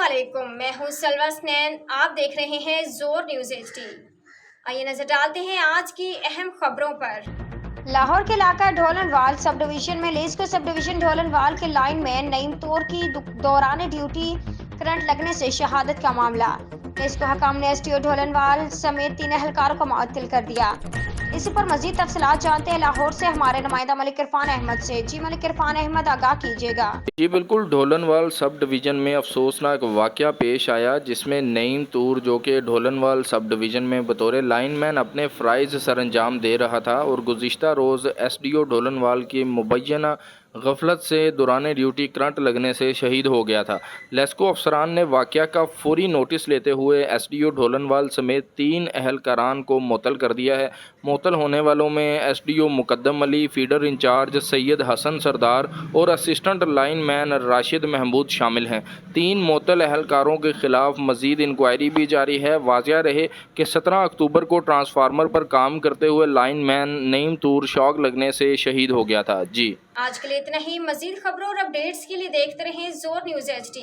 अस्सलामुअलैकुम, मैं हूँ सलवा स्नैन। आप देख रहे हैं जोर न्यूज़ HD। आइए नजर डालते हैं आज की अहम खबरों पर। लाहौर के इलाका ढोलनवाल सब डिवीजन में लेस्को सब डिवीजन ढोलनवाल के लाइन मैन नईम तौर की दौरान ड्यूटी करंट लगने से शहादत का मामला। लेस्को हकाम ने STO ढोलनवाल समेत 3 एहलकारों को मुअत्तल कर दिया। इसी पर मजीद तफसीलात जानते हैं लाहौर से हमारे नुमाइंदा मलिक इरफान अहमद से। जी मलिक इरफान अहमद, आगाह कीजिएगा। जी बिल्कुल, ढोलनवाल सब डिवीज़न में अफसोसनाक वाक़या पेश आया जिसमें नईम तूर जो कि ढोलनवाल सब डिवीज़न में बतौर लाइनमैन अपने फ़राइज़ सरअंजाम दे रहा था और गुज़िश्ता रोज़ SDO ढोलनवाल की मुबैना गफलत से दौरान ड्यूटी करंट लगने से शहीद हो गया था। लेस्को अफसरान ने वाक़या का फौरी नोटिस लेते हुए SDO ढोलनवाल समेत 3 एहलकारान को मुअत्तल कर दिया है। मुअत्तल होने वालों में SDO Muqaddam Ali, feeder incharge Syed Hasan Sardar और असिस्टेंट लाइनमैन राशिद महमूद शामिल हैं। 3 मुअत्तल एहलकारों के खिलाफ मजीद इंक्वायरी भी जारी है। वाज़िया रहे कि 17 अक्टूबर को ट्रांसफार्मर पर काम करते हुए लाइनमैन नईम तूर शॉक लगने से शहीद हो गया था। जी आज के लिए इतना ही। मजीद खबरों और अपडेट्स के लिए देखते रहें जोर न्यूज़ HD।